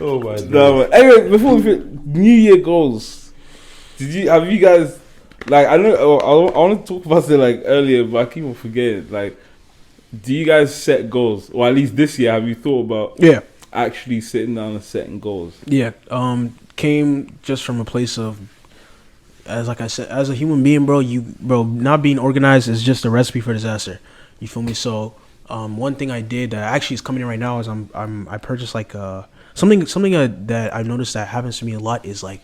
Oh my god. No, but anyway, before we New Year goals, have you guys like I know I want to talk about it like earlier, but I keep on forgetting. Like, do you guys set goals, or at least this year, have you thought about actually sitting down and setting goals? Yeah. Came just from a place of, as like I said, as a human being, bro, not being organized is just a recipe for disaster. You feel me? So, one thing I did that actually is coming in right now is I purchased like something that I've noticed that happens to me a lot is like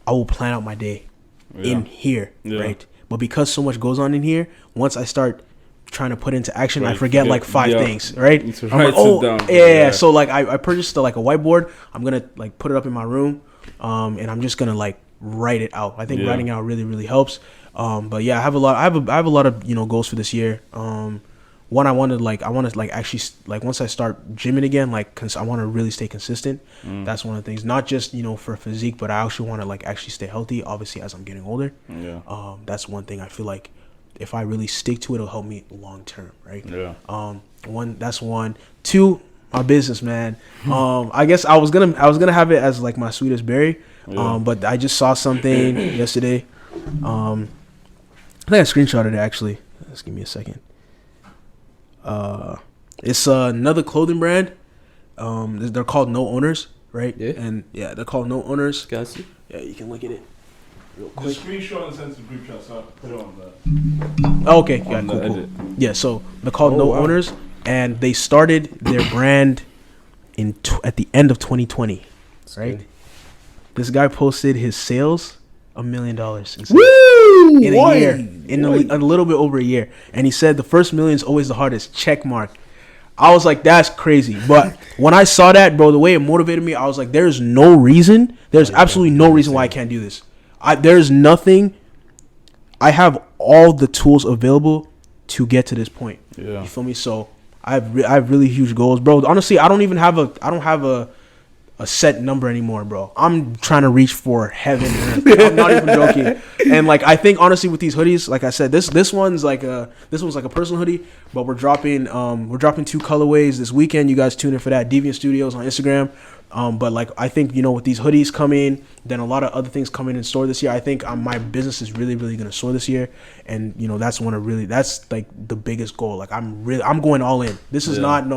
I will plan out my day in here, right? But because so much goes on in here, once I start trying to put into action, I forget like five things, right? I'm like, so like I purchased like a whiteboard. I'm gonna like put it up in my room, and I'm just gonna like write it out. I think writing out really, really helps. But yeah, I have a lot of goals for this year. One, I want to actually like once I start gymming again, like I want to really stay consistent. That's one of the things, not just for physique, but I actually want to like actually stay healthy. Obviously, as I'm getting older, that's one thing I feel like if I really stick to it, it'll help me long term, right? That's one. Two, my business, man. I guess I was gonna have it as like my sweetest berry, but I just saw something yesterday. I think I screenshotted it actually. Just give me a second. It's another clothing brand. They're called No Owners, right? Yeah. And yeah, they're called No Owners. Got you. Yeah, you can look at it real quick. The screenshot and send to group chat, so I put it on the. Oh, okay. Yeah, cool. Yeah, so they're called No Owners, and they started their brand at the end of 2020, right? Good. This guy posted his sales $1 million in a year, in a little bit over a year, and he said the first million is always the hardest. Check mark. I was like, that's crazy. But when I saw that, bro, the way it motivated me, I was like, there's absolutely no reason why I can't do this. There's nothing. I have all the tools available to get to this point. Yeah. You feel me? So I have really huge goals, bro. Honestly, I don't have a set number anymore, bro. I'm trying to reach for heaven. I'm not even joking. And like I think honestly with these hoodies, like I said, this one's like a personal hoodie, but we're dropping 2 colorways this weekend. You guys tune in for that. Deviant Studios on Instagram. But like I think with these hoodies coming, then a lot of other things coming in store this year. I think my business is really, really gonna soar this year, and that's like the biggest goal. Like I'm going all in. This is not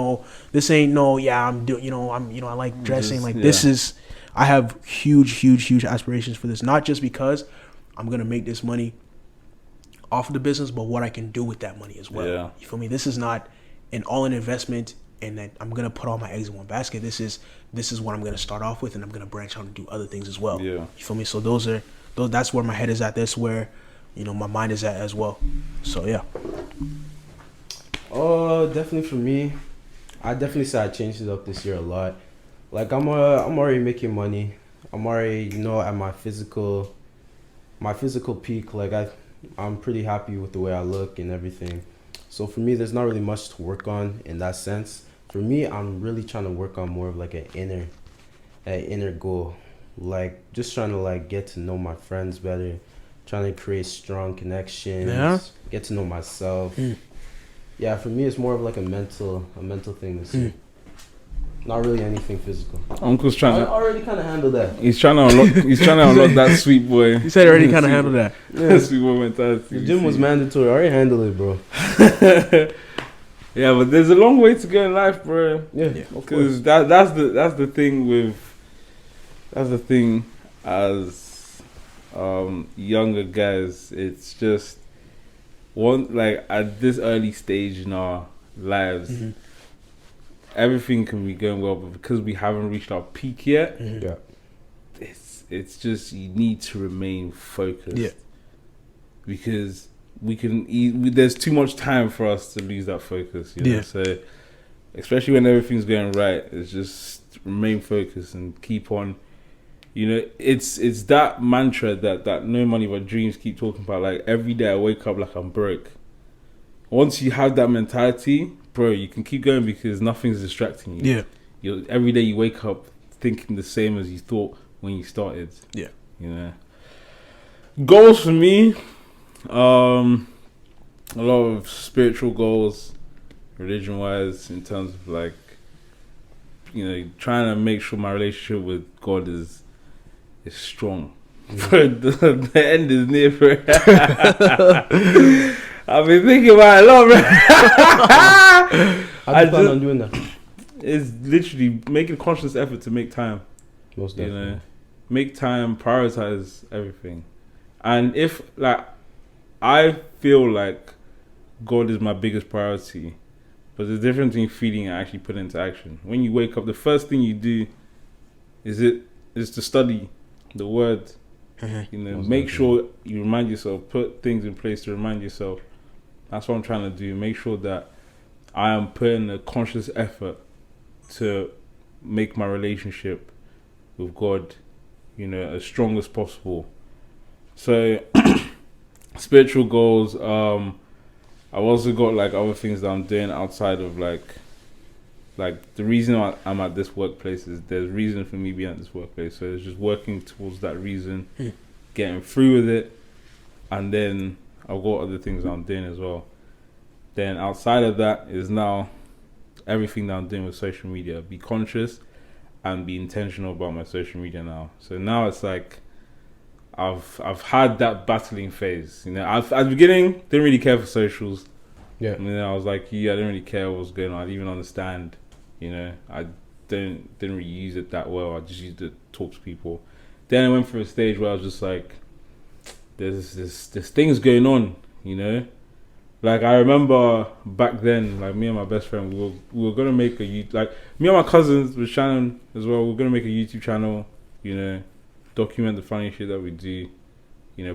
this ain't I'm doing I like dressing like this is. I have huge aspirations for this. Not just because I'm gonna make this money off of the business, but what I can do with that money as well. Yeah. You feel me? This is not an all-in investment, and that I'm gonna put all my eggs in one basket. This is what I'm gonna start off with, and I'm gonna branch out and do other things as well. Yeah. You feel me? So that's where my head is at. That's where my mind is at as well. So yeah. Definitely for me, I definitely say I changed it up this year a lot. Like I'm already making money. I'm already at my physical peak. Like I'm pretty happy with the way I look and everything. So for me, there's not really much to work on in that sense. For me, I'm really trying to work on more of like an inner goal, like just trying to like get to know my friends better, trying to create strong connections, get to know myself. Yeah, for me, it's more of like a mental thing this year. Not really anything physical. Uncle's trying to already kind of handle that. He's trying to unlock that sweet boy. He said already kind of handled that. Yeah, sweet boy mentality. The gym was mandatory. I already handled it, bro. Yeah, but there's a long way to go in life, bro. Yeah, because that's the thing as younger guys. It's just like at this early stage in our lives, everything can be going well, but because we haven't reached our peak yet, it's just you need to remain focused. Yeah, because there's too much time for us to lose that focus. You know? So especially when everything's going right, it's just remain focused and keep on. It's that mantra that No Money But Dreams keep talking about. Like every day I wake up like I'm broke. Once you have that mentality, bro, you can keep going because nothing's distracting you. Yeah. Every day you wake up thinking the same as you thought when you started. Yeah. Goals for me, a lot of spiritual goals, religion-wise, in terms of like trying to make sure my relationship with God is strong. The end is near. I've been thinking about it a lot, man. How do you plan on doing that? It's literally making a conscious effort to make time. Most definitely. Make time, prioritize everything. And if I feel like God is my biggest priority, but there's a difference between feeling and actually putting into action. When you wake up, the first thing you do is to study the word. Make sure you remind yourself, put things in place to remind yourself. That's what I'm trying to do. Make sure that I am putting a conscious effort to make my relationship with God, as strong as possible. So, spiritual goals. I've also got other things that I'm doing outside of like the reason I'm at this workplace is there's reason for me being at this workplace. So it's just working towards that reason, getting through with it, and then I've got other things I'm doing as well. Then outside of that is now everything that I'm doing with social media. Be conscious and be intentional about my social media now. So now it's like I've had that battling phase. At the beginning didn't really care for socials. Yeah. And then I was like, I didn't really care what was going on. I didn't even understand. I didn't really use it that well. I just used it to talk to people. Then I went through a stage where I was just like, there's things going on, Like I remember back then, me and my best friend, we were gonna make a YouTube. Me and my cousins with Shannon as well. We were gonna make a YouTube channel, document the funny shit that we do.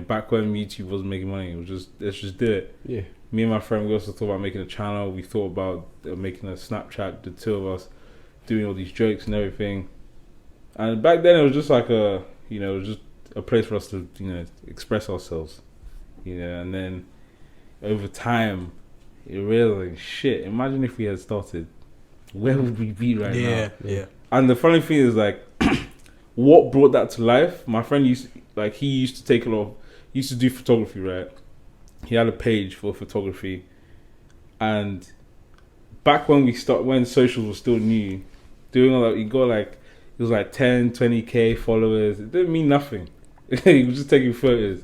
Back when YouTube wasn't making money, it was just let's just do it. Yeah. Me and my friend, we also thought about making a channel. We thought about making a Snapchat, the two of us doing all these jokes and everything. And back then, it was just it was just a place for us to, express ourselves, And then over time, you realize, shit, imagine if we had started. Where would we be right now? Yeah. And the funny thing is, what brought that to life? My friend used to do photography, right? He had a page for photography, and back when when socials were still new, doing all that, he got it was 10, 20k followers. It didn't mean nothing. He was just taking photos.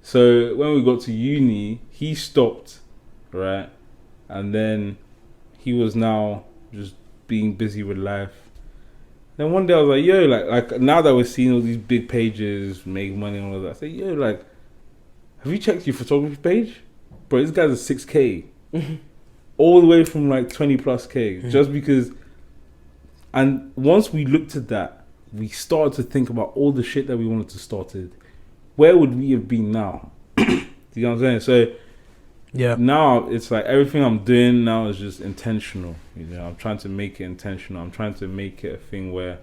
So when we got to uni, he stopped, right? And then he was now just being busy with life. Then one day I was like, yo, now that we're seeing all these big pages make money and all that, I said, yo, have you checked your photography page? Bro, this guy's a 6k. All the way from 20 plus k. Just because. And once we looked at that, we started to think about all the shit that we wanted to start it. Where would we have been now? Do you know what I'm saying? So yeah, now it's everything I'm doing now is just intentional. I'm trying to make it intentional. I'm trying to make it a thing where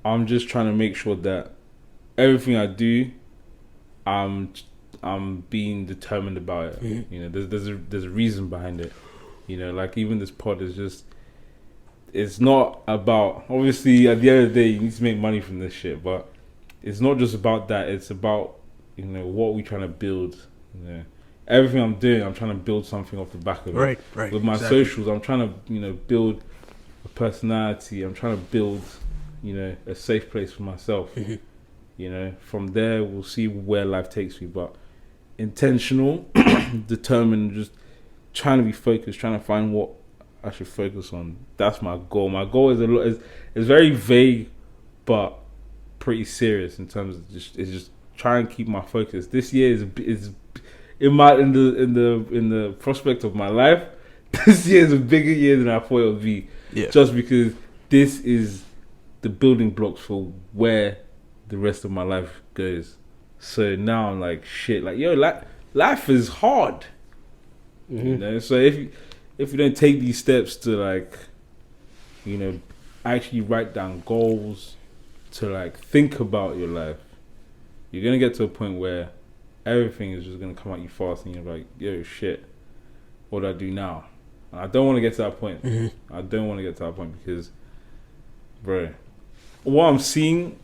I'm just trying to make sure that everything I do, I'm being determined about it. There's a reason behind it. Even this pod is just, it's not about, obviously at the end of the day you need to make money from this shit, but it's not just about that. It's about what we're trying to build. Everything I'm doing, I'm trying to build something off the back of it. Right. With my socials, I'm trying to build a personality. I'm trying to build a safe place for myself. From there we'll see where life takes me, but intentional, determined, just trying to be focused, trying to find what I should focus on. That's my goal. My goal is very vague, but pretty serious in terms of just try and keep my focus. This year is in the prospect of my life. This year is a bigger year than I thought it would be. Yeah. Just because this is the building blocks for where the rest of my life goes. So now I'm like, shit, life is hard. So if you don't take these steps to actually write down goals, to think about your life, you're gonna get to a point where everything is just gonna come at you fast, and you're like, yo, shit, what do I do now? And I don't want to get to that point. I don't want to get to that point because, bro, what I'm seeing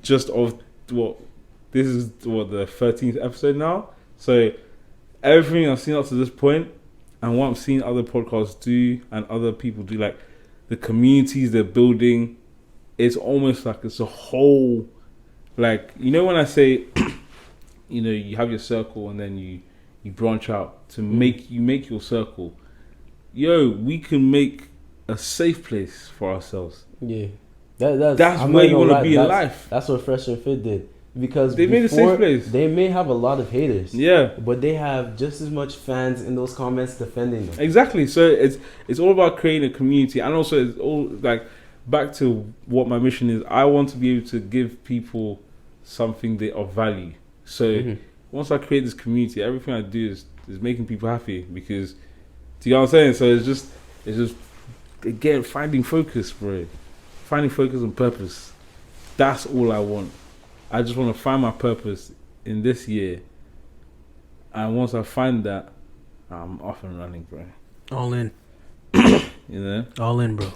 just of this is the 13th episode now. So everything I've seen up to this point, and what I'm seeing other podcasts do and other people do, like the communities they're building, it's almost like it's a whole, like, you know, when I say, you know, you have your circle and then you branch out to make your circle. Yo, we can make a safe place for ourselves. Yeah, That's I'm where not you gonna want to lie, be in life. That's what Fresh and Fit did, because They made a safe place. They may have a lot of haters. Yeah, But they have just as much fans in those comments defending them. exactly. So it's all about creating a community, and also it's all like back to what my mission is. I want to be able to give people something of value. So once I create this community, everything I do is making people happy, because, do you know what I'm saying? So it's just again finding focus, bro. Finding focus and purpose. That's all I want. I just want to find my purpose in this year. And once I find that, I'm off and running, bro. All in. You know? All in, bro.